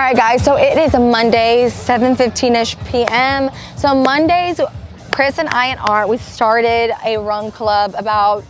Alright guys, so it is a Monday, 7:15ish p.m. So Mondays, Chris and I and Art, we started a run club about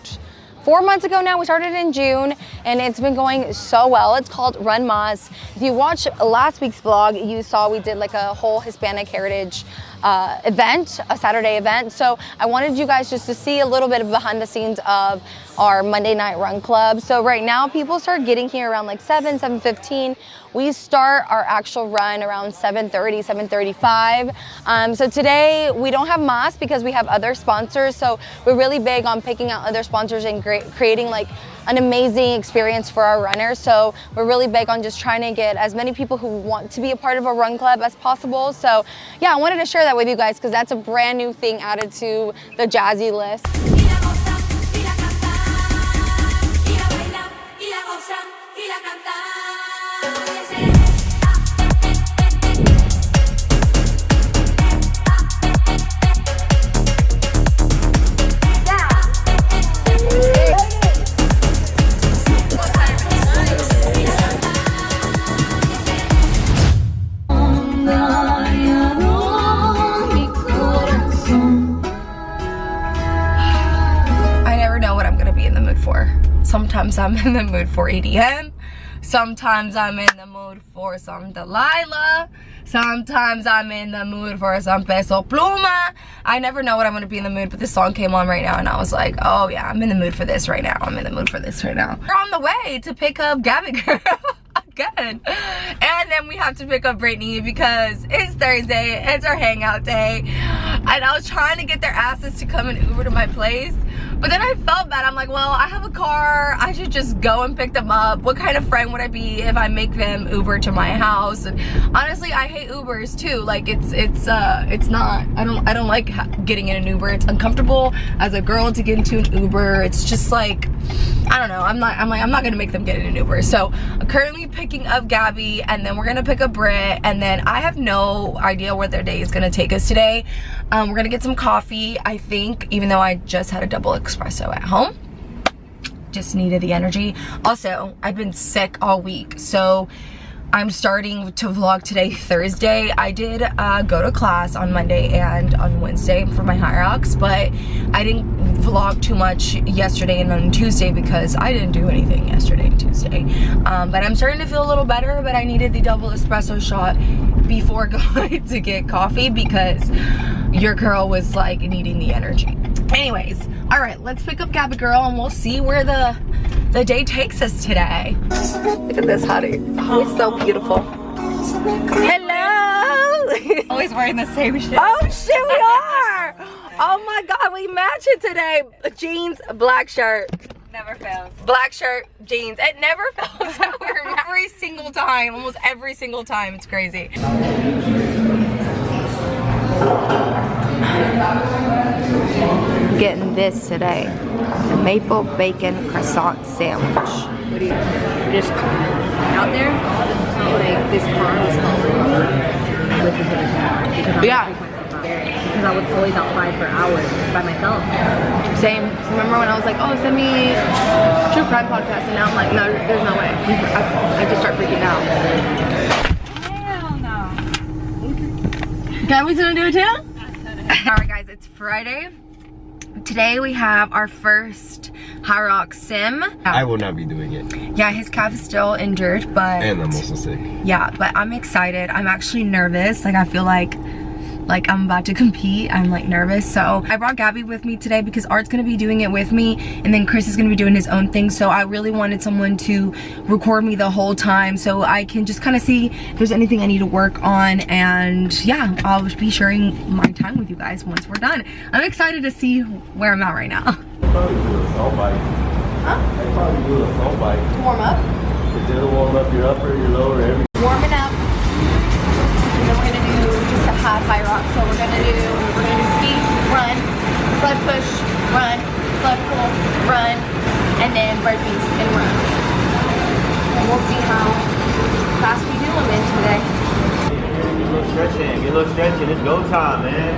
4 months ago now. We started in June and it's been going so well. It's called Run Mas. If you watched last week's vlog, you saw we did like a whole Hispanic heritage event, a Saturday event. So I wanted you guys just to see a little bit of behind the scenes of our Monday night run club. So right now people start getting here around like 7:15. We start our actual run around 7:30, 7:35. So today we don't have Mas because we have other sponsors. So we're really big on picking out other sponsors and creating like an amazing experience for our runners. So we're really big on just trying to get as many people who want to be a part of a run club as possible. So yeah, I wanted to share that with you guys because that's a brand new thing added to the Jazzy list. Sometimes I'm in the mood for EDM. Sometimes I'm in the mood for some Delilah. Sometimes I'm in the mood for some Peso Pluma. I never know what I'm gonna be in the mood, but this song came on right now and I was like, oh yeah, I'm in the mood for this right now. I'm in the mood for this right now. We're on the way to pick up Gabby Girl again. And then we have to pick up Brittany because it's Thursday, it's our hangout day. And I was trying to get their asses to come and Uber to my place. But then I felt bad. I'm like, well, I have a car. I should just go and pick them up. What kind of friend would I be if I make them Uber to my house? And honestly, I hate Ubers too. Like it's not. I don't like getting in an Uber. It's uncomfortable as a girl to get into an Uber. It's just like, I don't know. I'm not gonna make them get in an Uber. So I'm currently picking up Gabby, and then we're gonna pick up Britt, and then I have no idea where their day is gonna take us today. We're gonna get some coffee, I think, even though I just had a double espresso at home. Just needed the energy. Also, I've been sick all week, so I'm starting to vlog today, Thursday. I did go to class on Monday and on Wednesday for my Hyrox, but I didn't vlog too much yesterday and on Tuesday because I didn't do anything yesterday and Tuesday. But I'm starting to feel a little better, but I needed the double espresso shot before going to get coffee because your girl was like needing the energy. Anyways, all right, let's pick up Gabby Girl and we'll see where the day takes us today. Look at this hottie. Oh, it's so beautiful. Hello! Always wearing the same shit. Oh shit, we are! Oh my god, we match it today. Jeans, black shirt. Never fails. Black shirt, jeans. It never fails. Every single time, almost every single time. It's crazy. Getting this today, the maple bacon croissant sandwich. What do you just out there? Like this car was following me with the because because I was always outside for hours by myself. Same. Remember when I was like, oh, send me true crime podcast, and now I'm like, no, there's no way. I just start freaking out. Hell no. Can we gonna do it too? Alright guys, it's Friday. Today we have our first Hyrox sim. I will not be doing it. Yeah, his calf is still injured, but... And I'm also sick. Yeah, but I'm excited. I'm actually nervous. Like, I feel like I'm about to compete. I'm like nervous. So I brought Gabby with me today because Art's gonna be doing it with me, and then Chris is gonna be doing his own thing. So I really wanted someone to record me the whole time so I can just kind of see if there's anything I need to work on. And yeah, I'll be sharing my time with you guys once we're done. I'm excited to see where I'm at right now. Probably do a salt bite. Huh? They probably do a salt bite. To warm up? It'll warm up your upper, your lower, everything. Warming up. And then we're gonna do just a half Hyrox. So we're gonna do ski, run, sled push, run, sled pull, run, and then burpees and run. And we'll see how fast we do them in today. Get a little stretching, get a little stretching. It's go time, man.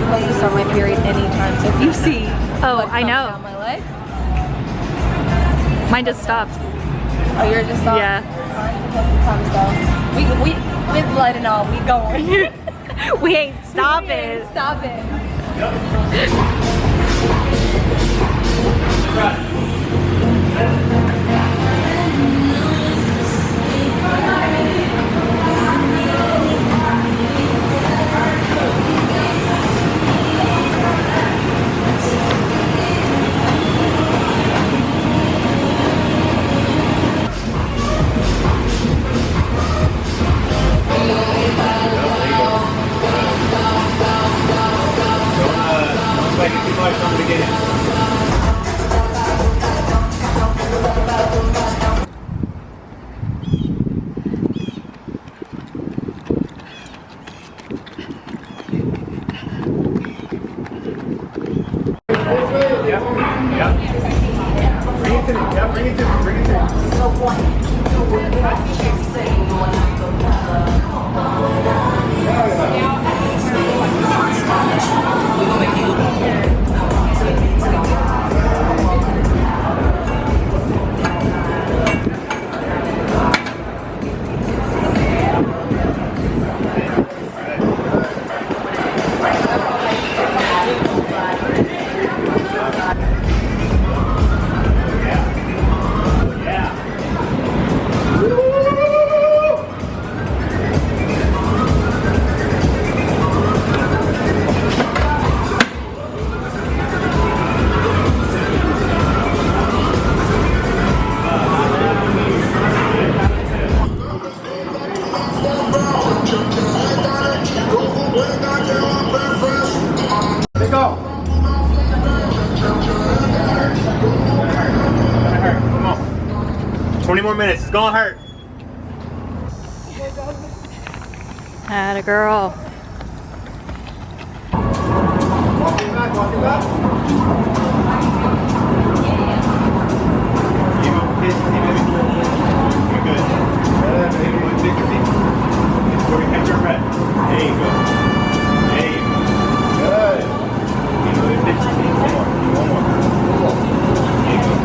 Supposed to start my period anytime, so You see. Oh, blood I coming know. down my leg? Mine just stopped. Oh, yours just stopped? Yeah. We with blood and all, we going. We ain't stopping. Stop it. Don't spike it too much from the beginning. Bring it to me. Yeah, bring it to me. Bring it to me. Let's go. Gonna hurt. Come on. 20 more minutes. It's gonna hurt. Atta girl. Walking back. Walking back. Keep it, kiss, keep it. You're good. Maybe one big deep. Before you catch your breath. There you go. There you go. Good. Keep moving 50 feet. One more. One more. There you go.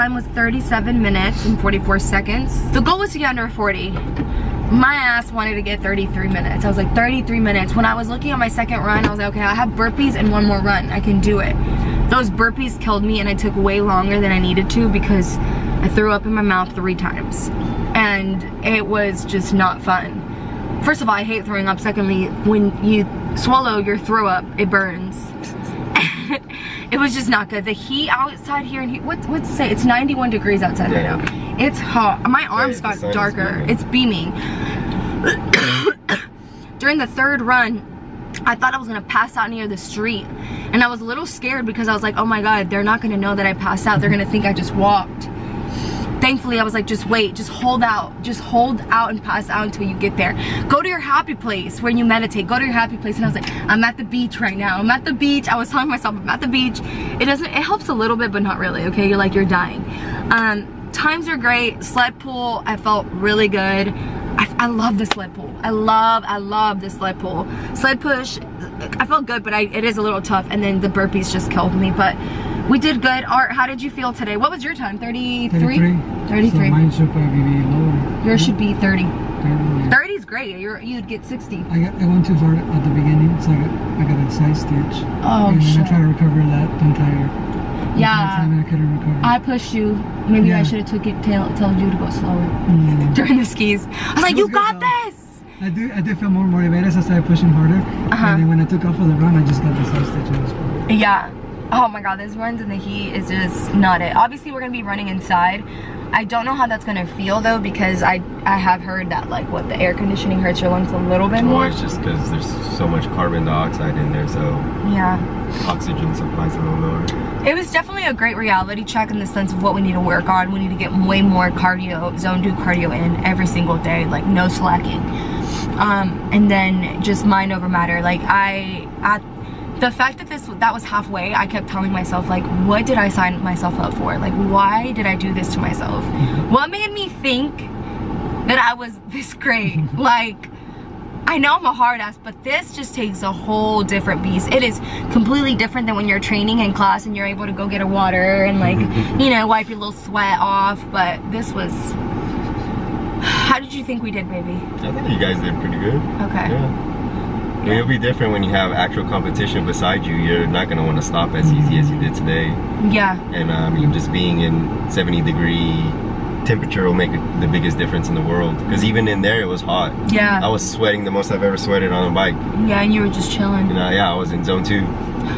time was 37 minutes and 44 seconds. The goal was to get under 40. My ass wanted to get 33 minutes. I was like, 33 minutes. When I was looking at my second run, I was like, okay, I have burpees and one more run. I can do it. Those burpees killed me, and it took way longer than I needed to because I threw up in my mouth 3 times. And it was just not fun. First of all, I hate throwing up. Secondly, when you swallow your throw up, it burns. It was just not good. The heat outside here, and what's to say? It's 91 degrees outside right now. It's hot. My arms got darker. It's beaming. During the 3rd run, I thought I was gonna pass out near the street, and I was a little scared because I was like, oh my god, they're not gonna know that I passed out. They're gonna think I just walked. Thankfully, I was like, just wait, just hold out and pass out until you get there. Go to your happy place where you meditate. Go to your happy place. And I was like, I'm at the beach right now. I'm at the beach. I was telling myself, I'm at the beach. It helps a little bit, but not really, okay? You're like, you're dying. Times are great. Sled pull, I felt really good. I love the sled pull. I love the sled pull. Sled push, I felt good, but it is a little tough. And then the burpees just killed me, but we did good. Art, how did you feel today? What was your time? 33? 33. So mine should probably be lower. Yours should be 30. 30, yeah. 30 is great. You'd get 60. I went too hard at the beginning, so I got a side stitch. Oh, and shit. I tried to recover that entire time, and I couldn't recover. I pushed you. Maybe I should have told you to go slower during the skis. I was like, you got this. I did feel more motivated, so I started pushing harder. And then when I took off for the run, I just got the side stitch. It was cool. Yeah. Oh my god, those runs in the heat is just not it. Obviously, we're gonna be running inside. I don't know how that's gonna feel though, because I have heard that like the air conditioning hurts your lungs a little bit more. It's just because there's so much carbon dioxide in there, so yeah, oxygen supply's a little lower. It was definitely a great reality check in the sense of what we need to work on. We need to get way more cardio, zone 2 cardio in every single day, like no slacking. And then just mind over matter. Like the fact that that was halfway, I kept telling myself, like, what did I sign myself up for? Like, why did I do this to myself? What made me think that I was this great? Like, I know I'm a hard ass, but this just takes a whole different beast. It is completely different than when you're training in class and you're able to go get a water and like, you know, wipe your little sweat off. But this was, how did you think we did, baby? I think you guys did pretty good. Okay. Yeah. I mean, it'll be different when you have actual competition beside you. You're not going to want to stop as easy as you did today. Yeah. And just being in 70-degree temperature will make the biggest difference in the world. Because even in there, it was hot. Yeah. I was sweating the most I've ever sweated on a bike. Yeah, and you were just chilling. And yeah, I was in zone 2.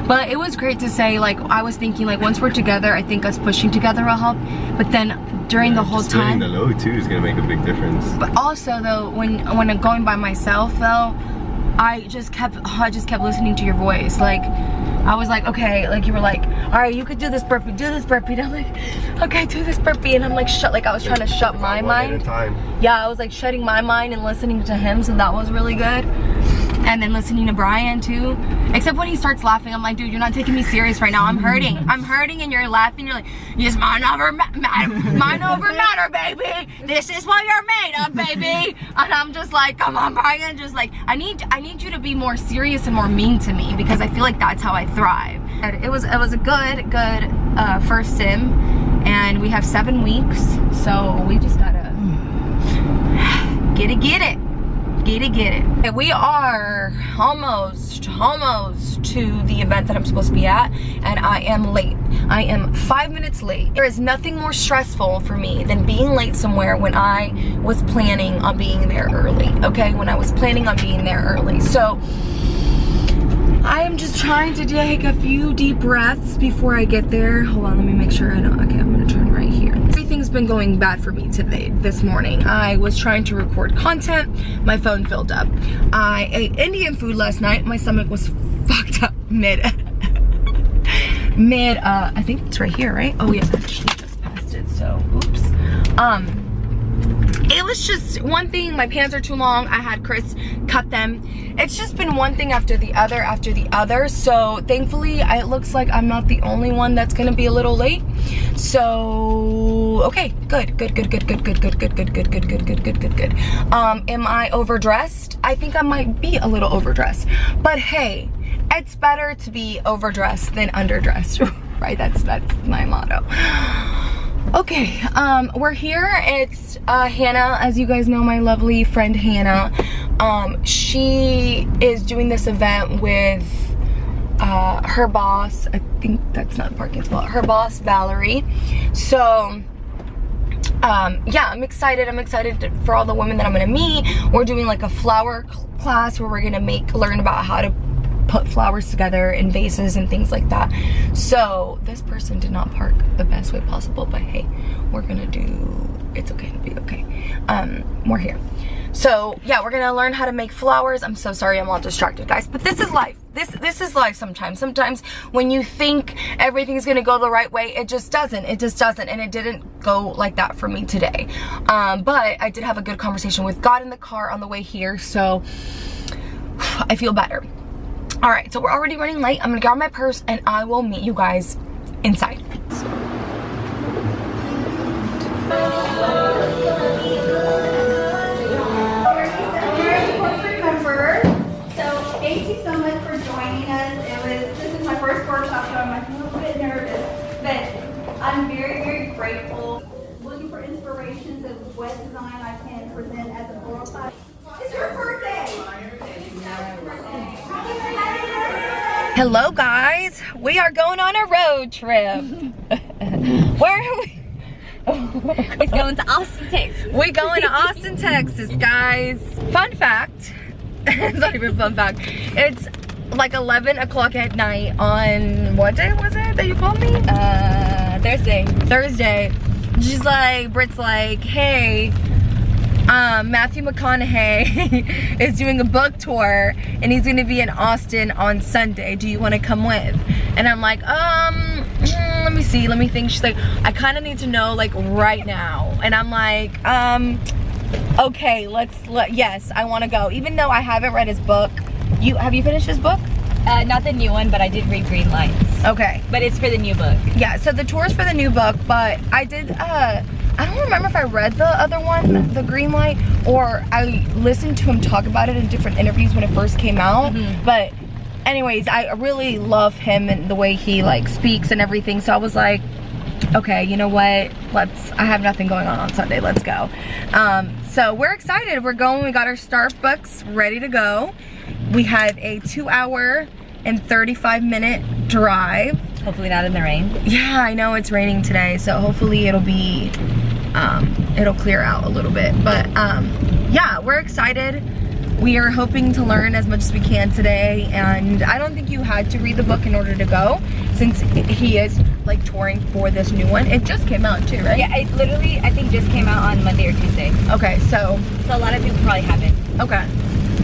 But it was great to say, like, I was thinking, like, once we're together, I think us pushing together will help. But then during the whole time, the load too is going to make a big difference. But also, though, when I'm going by myself, though, I just kept listening to your voice. Like, I was like, okay, like you were like, all right, you could do this burpee, and I'm like, okay, do this burpee, and I'm like, I was trying to shut my mind. At a time. Yeah, I was like shutting my mind and listening to him, so that was really good. And then listening to Brian too. Except when he starts laughing, I'm like, dude, you're not taking me serious right now. I'm hurting, and you're laughing. You're like, just mind over matter, baby. This is what you're made of, baby. And I'm just like, come on, Brian. Just like, I need you to be more serious and more mean to me, because I feel like that's how I thrive. It was a good first sim, and we have 7 weeks, so we just gotta get it. Okay, we are almost to the event that I'm supposed to be at, and I am late. I am 5 minutes late. There is nothing more stressful for me than being late somewhere when I was planning on being there early, okay? When I was planning on being there early. So I am just trying to take a few deep breaths before I get there. Hold on, let me make sure I don't. Okay, I'm gonna turn right here. Everything's been going bad for me this morning. I was trying to record content, my phone filled up. I ate Indian food last night. My stomach was fucked up mid, I think it's right here, right? Oh yeah, actually just passed it, so oops. It was just one thing. My pants are too long. I had Chris cut them. It's just been one thing after the other. So thankfully, it looks like I'm not the only one that's gonna be a little late. So okay, good. Am I overdressed? I think I might be a little overdressed. But hey, it's better to be overdressed than underdressed, right? That's my motto. Okay, we're here. It's Hannah, as you guys know, my lovely friend Hannah. She is doing this event with her boss. I think that's not a parking spot. Her boss, Valerie. So yeah, I'm excited. I'm excited for all the women that I'm gonna meet. We're doing like a flower class where we're gonna learn about how to put flowers together in vases and things like that. So this person did not park the best way possible, but hey, we're gonna do, it's okay to be okay. We're here. So yeah, we're gonna learn how to make flowers. I'm so sorry I'm all distracted, guys, but this is life. This is life sometimes. Sometimes when you think everything's gonna go the right way, it just doesn't. It just doesn't, and it didn't go like that for me today. But I did have a good conversation with God in the car on the way here, so I feel better. All right, so we're already running late. I'm gonna grab my purse and I will meet you guys inside. So thank you so much for joining us. This is my first workshop, so I'm a little bit nervous, but I'm very, very grateful. Looking for inspirations of what design I can present as a floral class. It's your birthday! Hello guys, we are going on a road trip. Where are we? It's going to Austin, Texas. We're going to Austin, Texas, guys. Fun fact, it's not even a fun fact. It's like 11 o'clock at night on, what day was it that you called me? Thursday. She's like, Britt's like, hey, Matthew McConaughey is doing a book tour and he's gonna be in Austin on Sunday. Do you want to come with? And I'm like, let me see, let me think. She's like, I kind of need to know like right now. And I'm like, okay, yes, I want to go. Even though I haven't read his book. Have you finished his book? Not the new one, but I did read Green Lights. Okay. But it's for the new book. Yeah, so the tour's for the new book, but I did, I don't remember if I read the other one, The Green Light, or I listened to him talk about it in different interviews when it first came out. But anyways, I really love him and the way he like speaks and everything. So I was like, okay, you know what? I have nothing going on Sunday, let's go. So we're excited, we're going, we got our Starbucks ready to go. We have a 2-hour and 35-minute drive. Hopefully not in the rain. Yeah, I know it's raining today, so hopefully it'll be, it'll clear out a little bit. But yeah, we're excited. We are hoping to learn as much as we can today, and I don't think you had to read the book in order to go, since he is like touring for this new one. It just came out too, right? Yeah, it literally, I think just came out on Monday or Tuesday. Okay, so a lot of people probably haven't. Okay,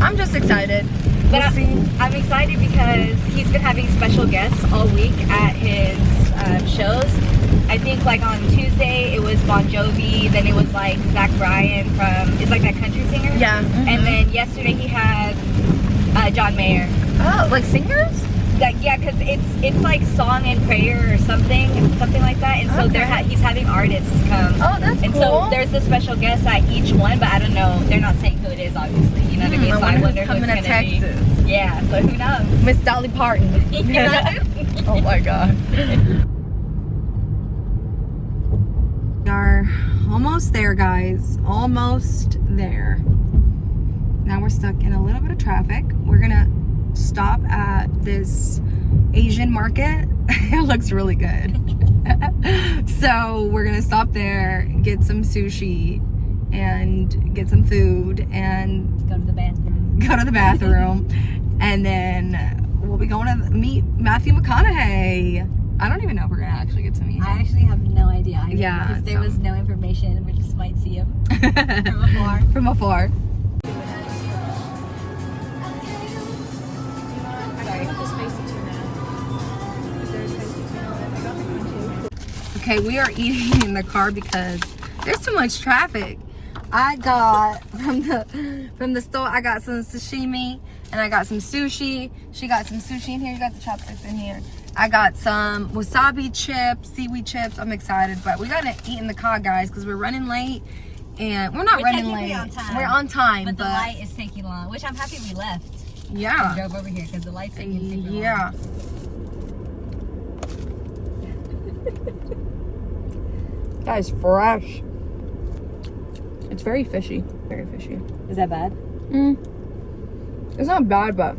I'm just excited. But I'm excited because he's been having special guests all week at his shows. I think like on Tuesday it was Bon Jovi, then it was like Zach Bryan it's like that country singer. Yeah. And then yesterday he had John Mayer. Oh, like singers? Like, yeah, because it's like song and prayer or something like that. And so he's having artists come. Oh, that's cool. And so there's a special guest at each one, but I don't know. They're not saying who it is, obviously. You know what I mean? So I wonder who's coming to Texas. Be. Yeah, so who knows? Miss Dolly Parton. Oh my God. We are almost there, guys. Almost there. Now we're stuck in a little bit of traffic. We're gonna stop at this Asian market. It looks really good. So we're gonna stop there, get some sushi and get some food and go to the bathroom. And then we'll be going to meet Matthew McConaughey. I don't even know if we're gonna actually get to meet him. I actually have no idea either, yeah, because there was no information. We just might see him from afar. From afar. Okay, we are eating in the car because there's too much traffic. I got from the store, I got some sashimi and I got some sushi. She got some sushi in here. You got the chopsticks in here. I got some wasabi chips, seaweed chips. I'm excited, but we gotta eat in the car, guys, because we're running late. And we're not running late. We're on time. But the light is taking long, which I'm happy we left. Yeah. We drove over here because the light's taking super long. Yeah. That is fresh. It's very fishy. Very fishy. Is that bad? It's not bad, but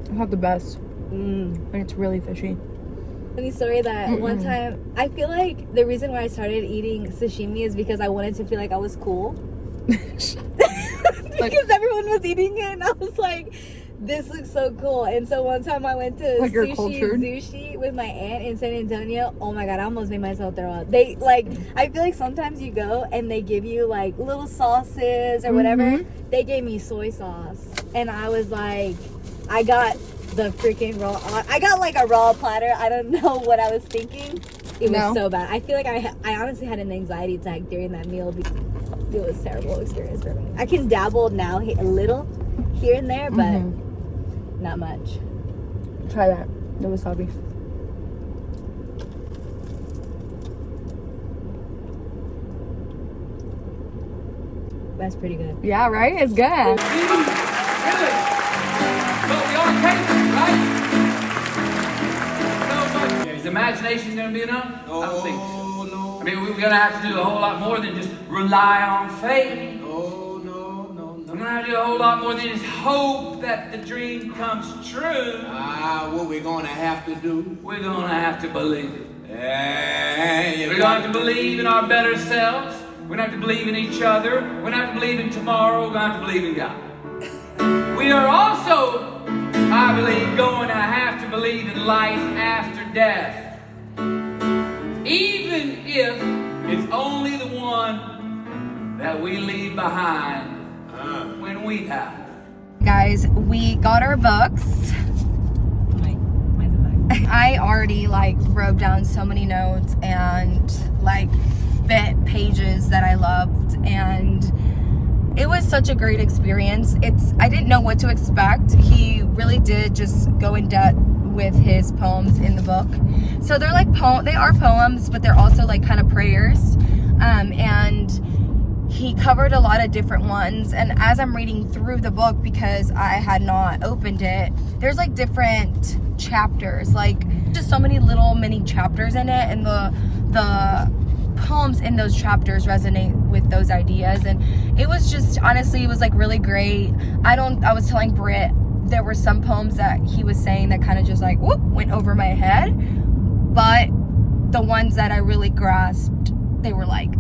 it's not the best. And it's really fishy. Funny story that one time, I feel like the reason why I started eating sashimi is because I wanted to feel like I was cool. Because everyone was eating it and I was like, this looks so cool. And so one time I went to Like you're sushi cultured. Sushi with my aunt in San Antonio. Oh my god, I almost made myself throw up. They like, I feel like sometimes you go and they give you like little sauces or whatever. They gave me soy sauce and I was like, I got the freaking raw, I got like a raw platter. I don't know what I was thinking. It was so bad. I feel like I honestly had an anxiety attack during that meal because it was a terrible experience for me. I can dabble now a little here and there, but not much. Try that. The wasabi. That's pretty good. Yeah, right? It's good. But we are capable, right? So, is imagination going to be enough? I don't think so. No. I mean, we're going to have to do a whole lot more than just rely on faith. No. We're going to have to do a whole lot more than just hope that the dream comes true. What we're going to have to do? We're going to have to believe it. Hey, We're going to have to believe in our better selves. We're going to have to believe in each other. We're going to have to believe in tomorrow. We're going to have to believe in God. We are also, I believe, going to have to believe in life after death. Even if it's only the one that we leave behind when we die. Guys, we got our books. I already like wrote down so many notes and like bit pages that I loved, and it was such a great experience. I didn't know what to expect. He really did just go in depth with his poems in the book. So they're like they are poems, but they're also like kind of prayers. And he covered a lot of different ones. And as I'm reading through the book, because I had not opened it, there's like different chapters, like just so many little mini chapters in it, and the poems in those chapters resonate with those ideas. And it was just, honestly, it was like really great. I was telling Britt, there were some poems that he was saying that kind of just like whoop went over my head, but the ones that I really grasped, they were like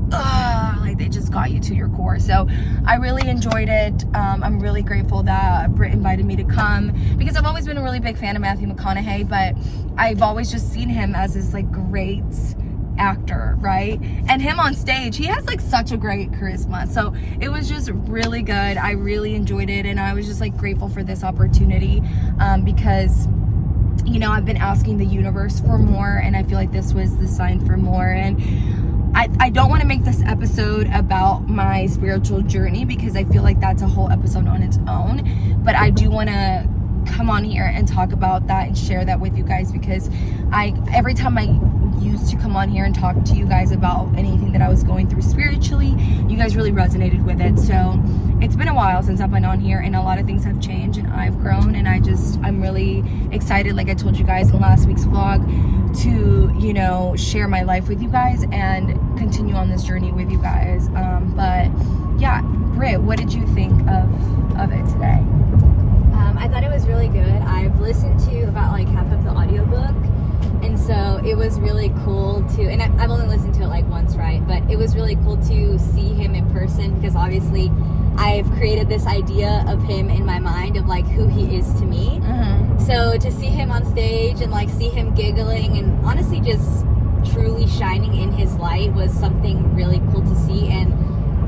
they just got you to your core. So I really enjoyed it. I'm really grateful that Britt invited me to come, because I've always been a really big fan of Matthew McConaughey, but I've always just seen him as this like great actor, right? And him on stage, he has like such a great charisma. So it was just really good. I really enjoyed it, and I was just like grateful for this opportunity, because you know, I've been asking the universe for more, and I feel like this was the sign for more. And I don't want to make this episode about my spiritual journey, because I feel like that's a whole episode on its own, but I do want to come on here and talk about that and share that with you guys, because every time I used to come on here and talk to you guys about anything that I was going through spiritually, you guys really resonated with it. So it's been a while since I've been on here, and a lot of things have changed, and I've grown, and I'm really excited, like I told you guys in last week's vlog, to, you know, share my life with you guys and continue on this journey with you guys. But yeah, Britt, what did you think of it today? I thought it was really good. I've listened to about like half of the audiobook, and so it was really cool to, and I've only listened to it like once, right? But it was really cool to see him in person, because obviously I've created this idea of him in my mind of like who he is to me. So to see him on stage and like see him giggling and honestly just truly shining in his light was something really cool to see, and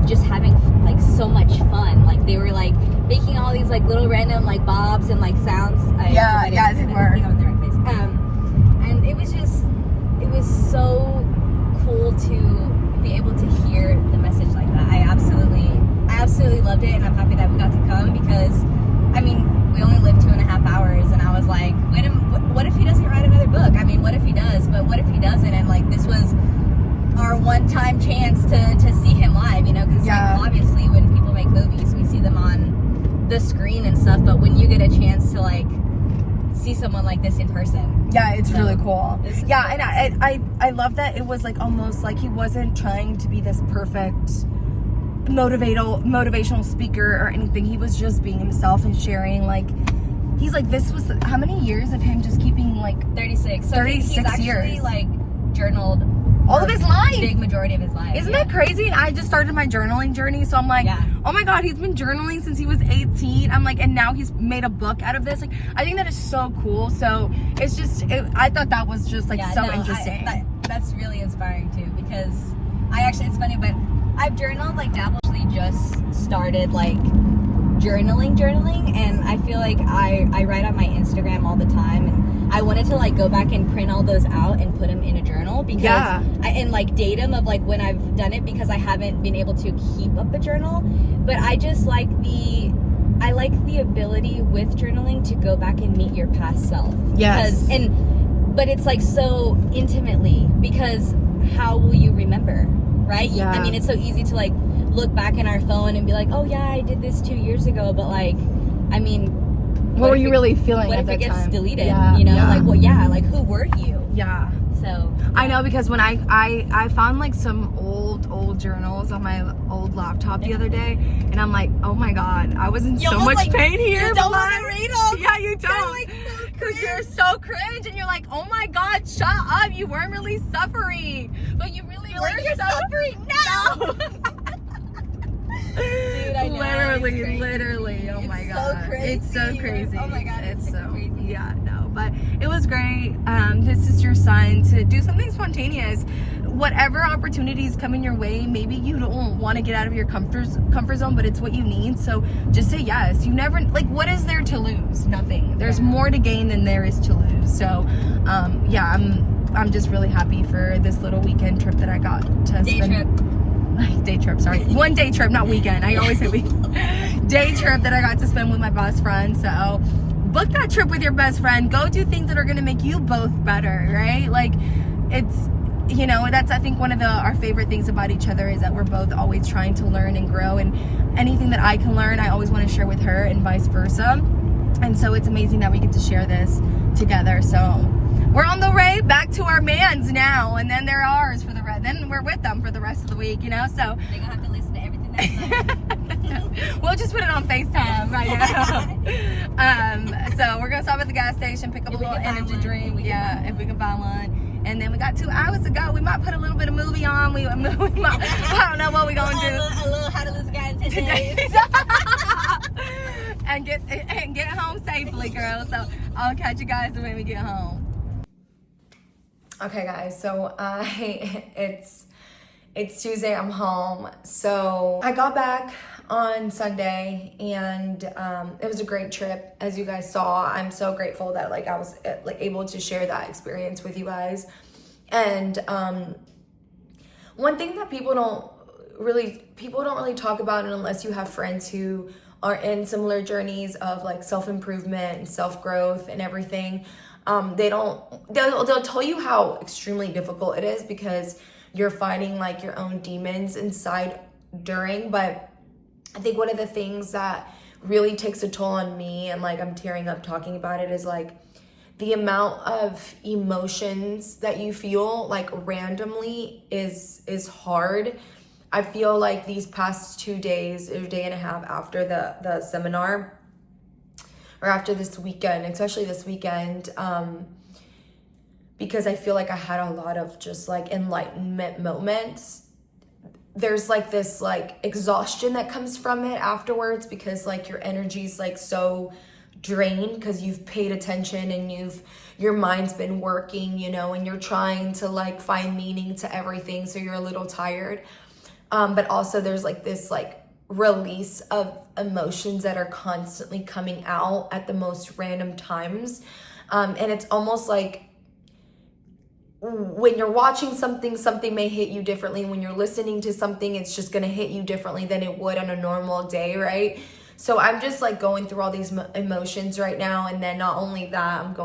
just having like so much fun. Like they were like making all these like little random like bobs and like sounds. Yeah, they were. I think I'm in the right place. And it was so cool to be able to hear the message like that. I absolutely loved it, and I'm happy that we got to come, because I mean, we only lived 2.5 hours, and I was like, what if he doesn't write another book? I mean, what if he does? But what if he doesn't? And like, this was our one-time chance to see him live, you know, because like, obviously when people make movies, we see them on the screen and stuff, but when you get a chance to like see someone like this in person. Yeah, it's really cool. This is Yeah, really and I love that it was like almost like he wasn't trying to be this perfect motivational speaker or anything. He was just being himself and sharing, like, he's like, this was how many years of him just keeping like 36. So 36 he's actually years. like journaled all of his life. Big majority of his life. Isn't that crazy? I just started my journaling journey, so I'm like, oh my god, he's been journaling since he was 18. I'm like, and now he's made a book out of this. Like, I think that is so cool. So it's just, I thought that was just like interesting. That's really inspiring too, because it's funny, but I've journaled, like, actually just started like journaling, and I feel like I write on my Instagram all the time, and I wanted to like go back and print all those out and put them in a journal, because and like date them of like when I've done it, because I haven't been able to keep up a journal. But I just like the ability with journaling to go back and meet your past self. Yes. But it's like so intimately, because how will you remember, right? Yeah. I mean, it's so easy to like look back in our phone and be like, oh yeah, I did this 2 years ago, but like, I mean, what were you really feeling what at if that it gets time? deleted? Yeah, you know, yeah. like, well, yeah, like, who were you? Yeah. So I know, because when I found like some old journals on my old laptop the other day, and I'm like, oh my god, I was in so much pain here. You don't want to read them. Yeah, you don't. Because you're so cringe, and you're like, oh my god, shut up. You weren't really suffering. But you really were like, you're suffering now. Dude, I know. Literally. Oh my god. So crazy. It's so crazy. Oh my god. It's so crazy. Yeah, no. But it was great. This is your sign to do something spontaneous. Whatever opportunities come in your way, maybe you don't want to get out of your comfort zone, but it's what you need. So just say yes. You never, like, what is there to lose? Nothing. There's more to gain than there is to lose. So yeah, I'm just really happy for this little weekend trip that I got to day trip, sorry. One day trip, not weekend. I always say day trip that I got to spend with my best friend. So book that trip with your best friend. Go do things that are going to make you both better, right? Like, it's, you know, that's, I think, one of our favorite things about each other is that we're both always trying to learn and grow, and anything that I can learn, I always want to share with her, and vice versa. And so it's amazing that we get to share this together. So we're on the way back to our mans now, and then they're ours for the rest. Then we're with them for the rest of the week, you know. So They're gonna have to listen to everything that's we'll just put it on FaceTime right now. So we're gonna stop at the gas station, pick up a little energy drink, if we can find one. And then we got 2 hours to go. We might put a little bit of movie on. We might, I don't know what we're gonna do. A little How to Lose a Guy in 10 Days. and get home safely, girl. So I'll catch you guys when we get home. Okay, guys, so it's Tuesday, I'm home. So I got back on Sunday, and it was a great trip, as you guys saw. I'm so grateful that I was able to share that experience with you guys. And one thing that people don't really talk about, and unless you have friends who are in similar journeys of like self-improvement and self-growth and everything, they'll tell you how extremely difficult it is, because you're fighting like your own demons inside during. But I think one of the things that really takes a toll on me, and like I'm tearing up talking about it, is like the amount of emotions that you feel like randomly is hard. I feel like these past 2 days, or day and a half after the seminar, or after this weekend, especially this weekend, because I feel like I had a lot of just like enlightenment moments. There's like this like exhaustion that comes from it afterwards, because like your energy's like so drained, because you've paid attention and your mind's been working, you know, and you're trying to like find meaning to everything, so you're a little tired. But also there's like this like release of emotions that are constantly coming out at the most random times. And it's almost like when you're watching something may hit you differently. When you're listening to something, it's just going to hit you differently than it would on a normal day, right? So I'm just like going through all these emotions right now. And then not only that,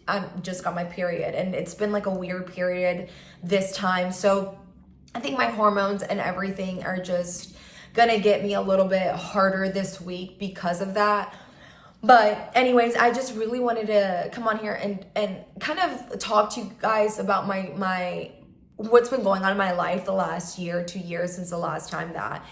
I just got my period, and it's been like a weird period this time. So I think my hormones and everything are just gonna get me a little bit harder this week because of that. But anyways, I just really wanted to come on here and kind of talk to you guys about my what's been going on in my life the last year, 2 years since the last time that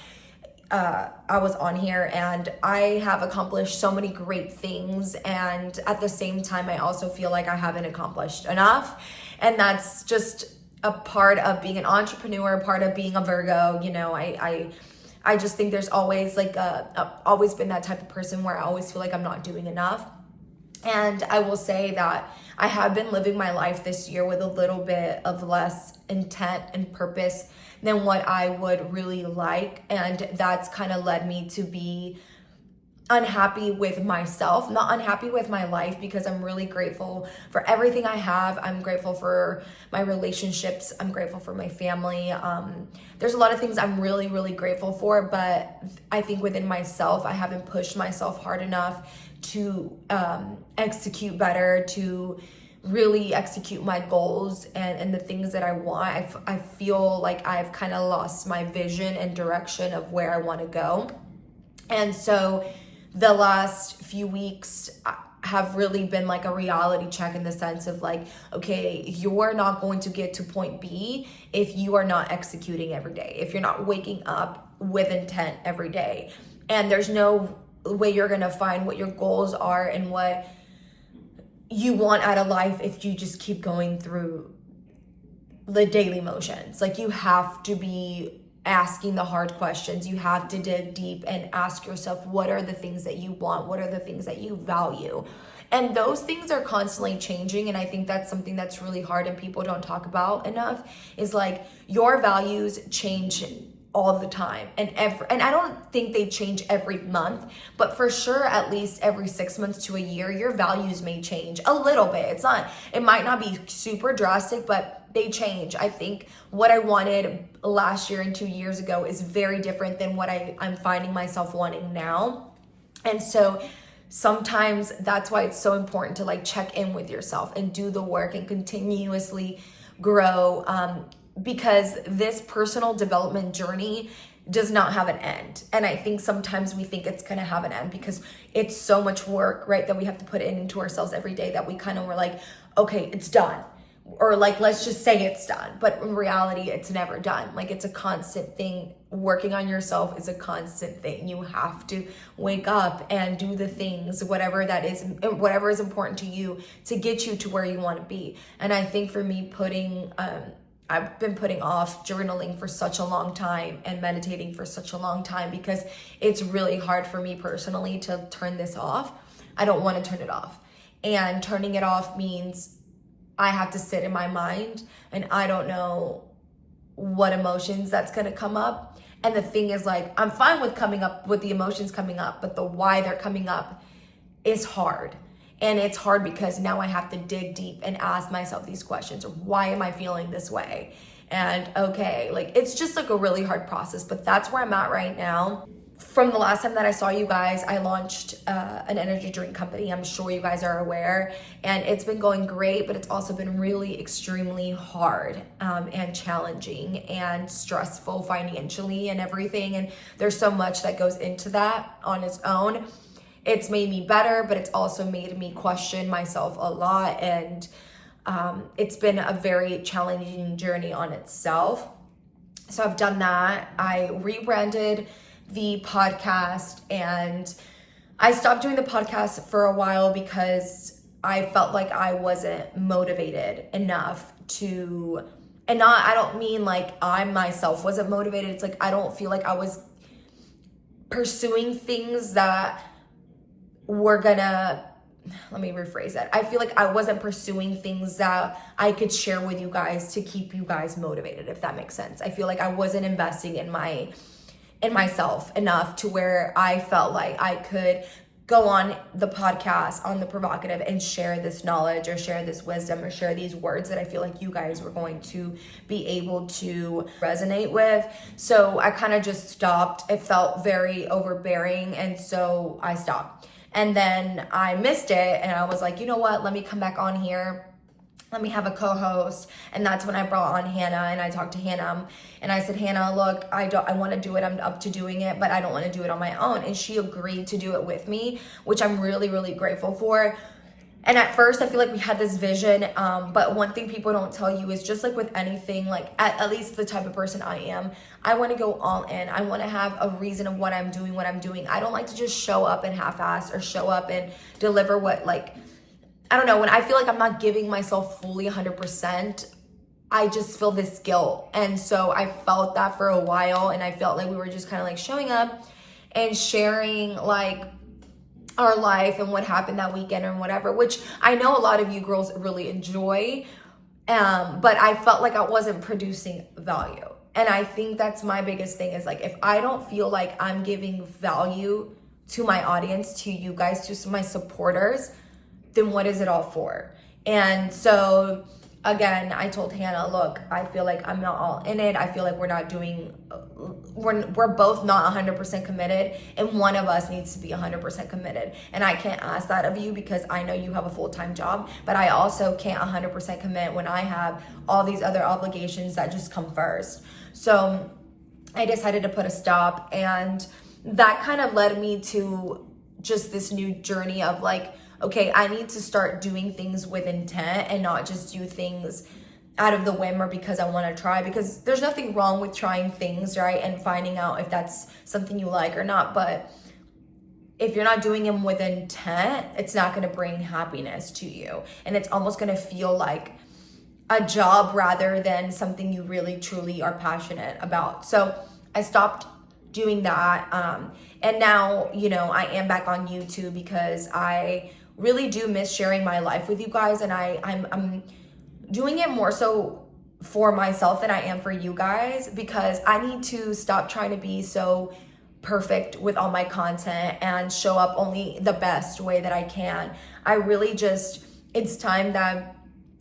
I was on here. And I have accomplished so many great things, and at the same time I also feel like I haven't accomplished enough. And that's just a part of being an entrepreneur, part of being a Virgo. You know, I just think there's always like always been that type of person where I always feel like I'm not doing enough. And I will say that I have been living my life this year with a little bit of less intent and purpose than what I would really like. And that's kind of led me to be unhappy with myself, not unhappy with my life, because I'm really grateful for everything I have. I'm grateful for my relationships. I'm grateful for my family. There's a lot of things I'm really, really grateful for, but I think within myself, I haven't pushed myself hard enough to execute better, to really execute my goals and the things that I want. I feel like I've kind of lost my vision and direction of where I want to go. And so the last few weeks have really been like a reality check, in the sense of like, okay, you're not going to get to point B if you are not executing every day, if you're not waking up with intent every day. And there's no way you're going to find what your goals are and what you want out of life if you just keep going through the daily motions. Like, you have to be asking the hard questions. You have to dig deep and ask yourself, what are the things that you want? What are the things that you value? And those things are constantly changing. And I think that's something that's really hard and people don't talk about enough, is like, your values change all the time. And I don't think they change every month, but for sure, at least every 6 months to a year, your values may change a little bit. It might not be super drastic, but they change. I think what I wanted last year and 2 years ago is very different than what I'm finding myself wanting now. And so sometimes that's why it's so important to like check in with yourself and do the work and continuously grow, because this personal development journey does not have an end. And I think sometimes we think it's gonna have an end because it's so much work, right, that we have to put into ourselves every day, that we kind of were like, okay, it's done. Or like, let's just say it's done. But in reality, it's never done. Like, it's a constant thing. Working on yourself is a constant thing. You have to wake up and do the things, whatever that is, whatever is important to you, to get you to where you want to be. And I think for me, I've been putting off journaling for such a long time and meditating for such a long time, because it's really hard for me personally to turn this off. I don't want to turn it off. And turning it off means I have to sit in my mind, and I don't know what emotions that's going to come up. And the thing is, like, I'm fine with coming up with the emotions coming up, but the why they're coming up is hard. And it's hard because now I have to dig deep and ask myself these questions. Why am I feeling this way? And okay, like, it's just like a really hard process, but that's where I'm at right now. From the last time that I saw you guys, I launched an energy drink company. I'm sure you guys are aware, and it's been going great, but it's also been really extremely hard and challenging and stressful financially and everything. And there's so much that goes into that on its own. It's made me better, but it's also made me question myself a lot. And it's been a very challenging journey on itself. So I've done that. I rebranded the podcast, and I stopped doing the podcast for a while because I felt like I wasn't motivated enough to, and I don't mean like I myself wasn't motivated. It's like, I don't feel like I was pursuing things that were gonna, let me rephrase that. I feel like I wasn't pursuing things that I could share with you guys to keep you guys motivated, if that makes sense. I feel like I wasn't investing in myself enough to where I felt like I could go on the podcast, on the Provocative, and share this knowledge or share this wisdom or share these words that I feel like you guys were going to be able to resonate with. So I kind of just stopped. It felt very overbearing, and so I stopped. And then I missed it, and I was like, you know what, let me come back on here let me have a co-host. And that's when I brought on Hannah, and I talked to Hannah, and I said, Hannah, look, I want to do it. I'm up to doing it, but I don't want to do it on my own. And she agreed to do it with me, which I'm really, really grateful for. And at first, I feel like we had this vision, but one thing people don't tell you is just like with anything, like at least the type of person I am, I want to go all in. I want to have a reason of what I'm doing. I don't like to just show up and half-ass or show up and deliver what, like, I don't know, when I feel like I'm not giving myself fully 100%, I just feel this guilt. And so I felt that for a while, and I felt like we were just kind of like showing up and sharing like our life and what happened that weekend or whatever, which I know a lot of you girls really enjoy, but I felt like I wasn't producing value. And I think that's my biggest thing is like, if I don't feel like I'm giving value to my audience, to you guys, to my supporters, then what is it all for? And so again, I told Hannah, look, I feel like I'm not all in it. I feel like we're both not 100% committed, and one of us needs to be 100% committed. And I can't ask that of you because I know you have a full-time job, but I also can't 100% commit when I have all these other obligations that just come first. So I decided to put a stop, and that kind of led me to just this new journey of like, okay, I need to start doing things with intent and not just do things out of the whim or because I want to try, because there's nothing wrong with trying things, right? And finding out if that's something you like or not. But if you're not doing them with intent, it's not going to bring happiness to you. And it's almost going to feel like a job rather than something you really truly are passionate about. So I stopped doing that. And now, you know, I am back on YouTube because I really do miss sharing my life with you guys, and I'm doing it more so for myself than I am for you guys, because I need to stop trying to be so perfect with all my content and show up only the best way that I can. I really just, it's time that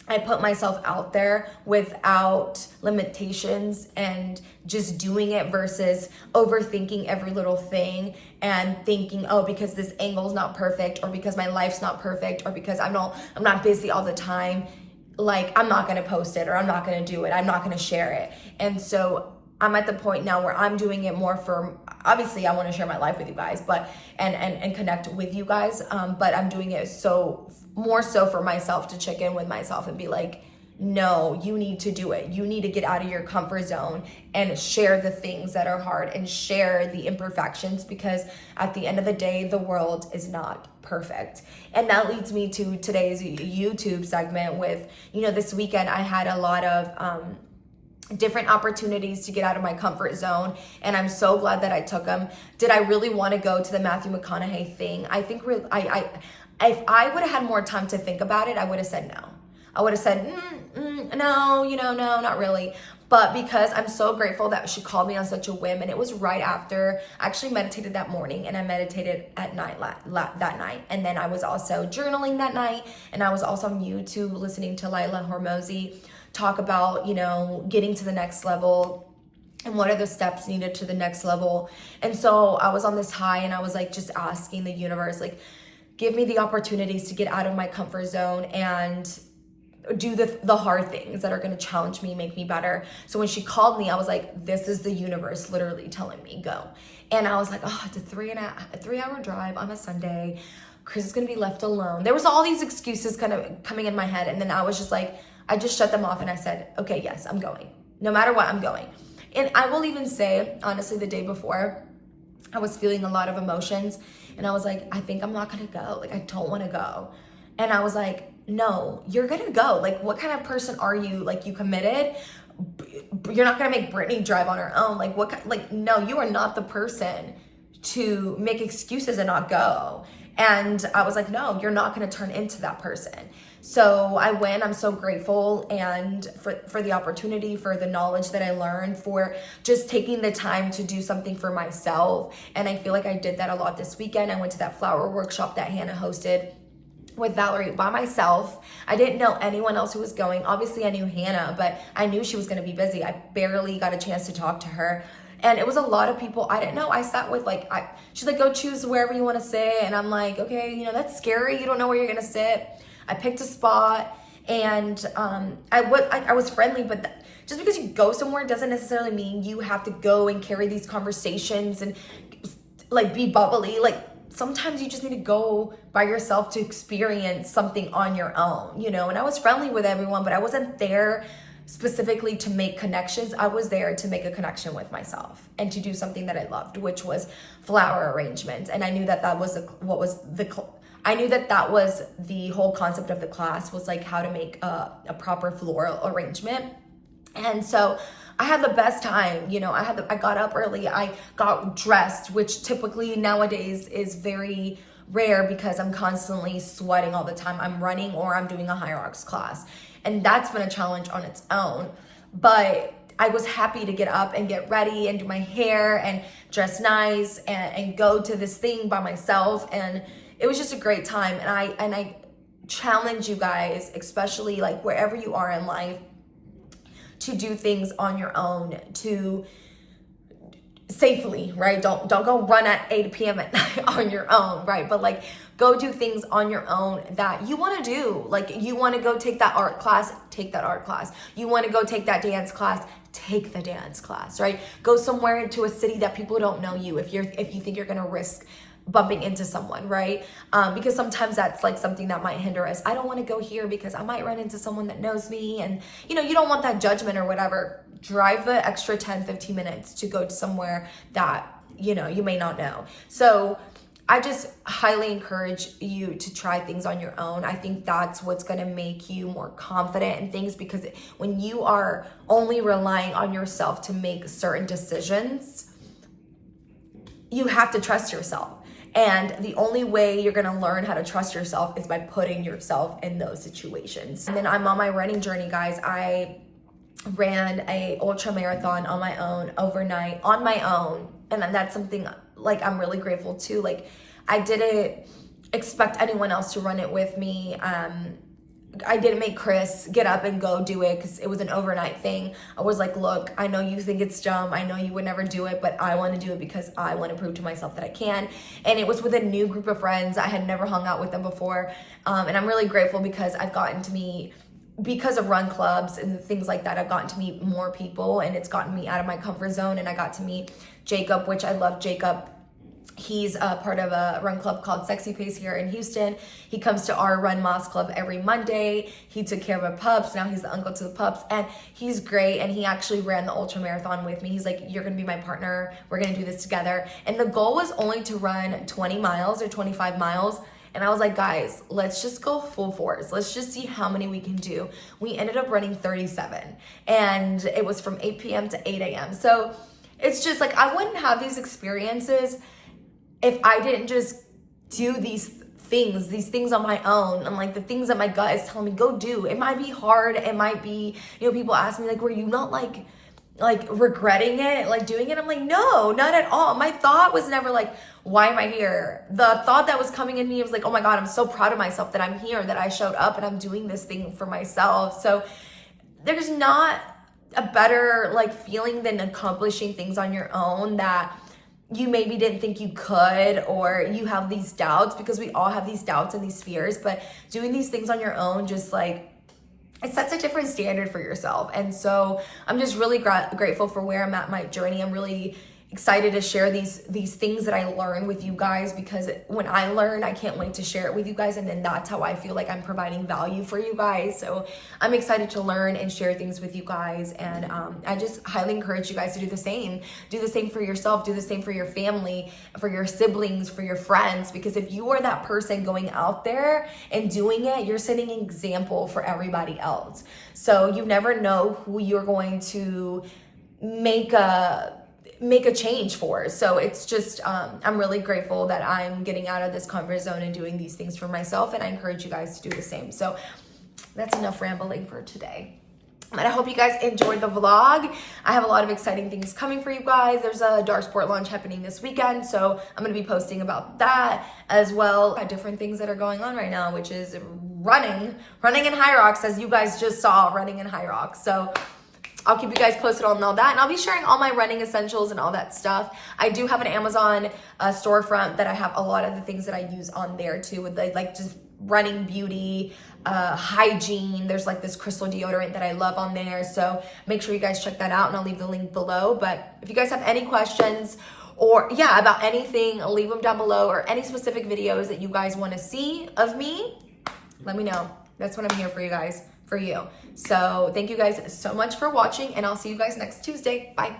I put myself out there without limitations and just doing it versus overthinking every little thing and thinking, oh, because this angle's not perfect, or because my life's not perfect, or because I'm not busy all the time, like I'm not gonna post it, or I'm not gonna do it, I'm not gonna share it. And so I'm at the point now where I'm doing it more for, obviously I want to share my life with you guys, but and connect with you guys, but I'm doing it so more so for myself, to check in with myself and be like, no, you need to do it. You need to get out of your comfort zone and share the things that are hard and share the imperfections, because at the end of the day, the world is not perfect. And that leads me to today's YouTube segment with, you know, this weekend I had a lot of different opportunities to get out of my comfort zone, and I'm so glad that I took them. Did I really want to go to the Matthew McConaughey thing? I think if I would have had more time to think about it, I would have said no. I would have said, no, you know, no, not really. But because I'm so grateful that she called me on such a whim, and it was right after, I actually meditated that morning, and I meditated at night that night. And then I was also journaling that night, and I was also on YouTube listening to Laila Hormozi talk about, you know, getting to the next level and what are the steps needed to the next level. And so I was on this high, and I was like just asking the universe, like, give me the opportunities to get out of my comfort zone and do the hard things that are going to challenge me, make me better. So when she called me, I was like, this is the universe literally telling me go. And I was like, oh, it's a 3-hour drive on a Sunday. Chris is going to be left alone. There was all these excuses kind of coming in my head. And then I was just like, I just shut them off, and I said, okay, yes, I'm going. No matter what, I'm going. And I will even say, honestly, the day before, I was feeling a lot of emotions, and I was like, I think I'm not gonna go. Like, I don't wanna go. And I was like, no, you're gonna go. Like, what kind of person are you? Like, you committed? You're not gonna make Brittany drive on her own. Like, no, you are not the person to make excuses and not go. And I was like, no, you're not gonna turn into that person. So I went. I'm so grateful, and for the opportunity, for the knowledge that I learned, for just taking the time to do something for myself. And I feel like I did that a lot this weekend. I went to that flower workshop that Hannah hosted with Valerie by myself. I didn't know anyone else who was going. Obviously I knew Hannah, but I knew she was gonna be busy. I barely got a chance to talk to her. And it was a lot of people I didn't know. I sat with she's like, go choose wherever you wanna sit. And I'm like, okay, you know, that's scary. You don't know where you're gonna sit. I picked a spot, And I was friendly, but just because you go somewhere doesn't necessarily mean you have to go and carry these conversations and like be bubbly. Like sometimes you just need to go by yourself to experience something on your own, you know. And I was friendly with everyone, but I wasn't there specifically to make connections. I was there to make a connection with myself and to do something that I loved, which was flower arrangement. And I knew that that was I knew that that was the whole concept of the class, was like how to make a proper floral arrangement. And so I had the best time, you know. I got up early, I got dressed, which typically nowadays is very rare because I'm constantly sweating all the time. I'm running or I'm doing a Hyrox class. And that's been a challenge on its own. But I was happy to get up and get ready and do my hair and dress nice and go to this thing by myself. And it was just a great time. And I challenge you guys, especially like wherever you are in life, to do things on your own, to safely, right? Don't go run at 8 p.m. at night on your own, right? But like go do things on your own that you want to do. Like you want to go take that art class, take that art class. You want to go take that dance class, take the dance class, right? Go somewhere into a city that people don't know you if you think you're going to risk bumping into someone, right? Because sometimes that's like something that might hinder us. I don't want to go here because I might run into someone that knows me, and you know, you don't want that judgment or whatever. Drive the extra 10-15 minutes to go to somewhere that, you know, you may not know. So I just highly encourage you to try things on your own. I think that's what's going to make you more confident in things, because when you are only relying on yourself to make certain decisions, you have to trust yourself. And the only way you're going to learn how to trust yourself is by putting yourself in those situations. And then I'm on my running journey, guys. I ran a ultra marathon on my own overnight on my own. And that's something like I'm really grateful to. Like I didn't expect anyone else to run it with me. I didn't make Chris get up and go do it because it was an overnight thing. I was like, look, I know you think it's dumb. I know you would never do it, but I want to do it because I want to prove to myself that I can. And it was with a new group of friends. I had never hung out with them before. And I'm really grateful because I've gotten to meet, because of run clubs and things like that, I've gotten to meet more people, and it's gotten me out of my comfort zone. And I got to meet Jacob, which I love Jacob. He's a part of a run club called Sexy Pace here in Houston. He comes to our Run Moss Club every Monday. He took care of our pups. Now he's the uncle to the pups, and he's great. And he actually ran the ultra marathon with me. He's like, you're going to be my partner. We're going to do this together. And the goal was only to run 20 miles or 25 miles. And I was like, guys, let's just go full force. Let's just see how many we can do. We ended up running 37, and it was from 8 p.m. to 8 a.m. So it's just like, I wouldn't have these experiences if I didn't just do these things on my own, and like the things that my gut is telling me go do. It might be hard. It might be, you know, people ask me like, were you not like regretting it, like doing it? I'm like, no, not at all. My thought was never like, why am I here? The thought that was coming in me was like, oh my God, I'm so proud of myself that I'm here, that I showed up and I'm doing this thing for myself. So there's not a better like feeling than accomplishing things on your own that you maybe didn't think you could, or you have these doubts, because we all have these doubts and these fears. But doing these things on your own, just like, it sets a different standard for yourself. And so I'm just really grateful for where I'm at in my journey. I'm really excited to share these things that I learn with you guys, because when I learn, I can't wait to share it with you guys. And then that's how I feel like I'm providing value for you guys. So I'm excited to learn and share things with you guys. And I just highly encourage you guys to do the same. Do the same for yourself. Do the same for your family, for your siblings, for your friends. Because if you are that person going out there and doing it, you're setting an example for everybody else. So you never know who you're going to make a change for. So it's just, I'm really grateful that I'm getting out of this comfort zone and doing these things for myself. And I encourage you guys to do the same. So that's enough rambling for today. And I hope you guys enjoyed the vlog. I have a lot of exciting things coming for you guys. There's a dark sport launch happening this weekend, so I'm going to be posting about that as well. Different things that are going on right now, which is running in Hyrox, as you guys just saw, running in Hyrox. So I'll keep you guys posted on all that, and I'll be sharing all my running essentials and all that stuff. I do have an Amazon storefront that I have a lot of the things that I use on there too, with like just running beauty, hygiene. There's like this crystal deodorant that I love on there. So make sure you guys check that out, and I'll leave the link below. But if you guys have any questions or about anything, leave them down below, or any specific videos that you guys want to see of me, let me know. That's what I'm here for, you guys, for you. So thank you guys so much for watching, and I'll see you guys next Tuesday. Bye.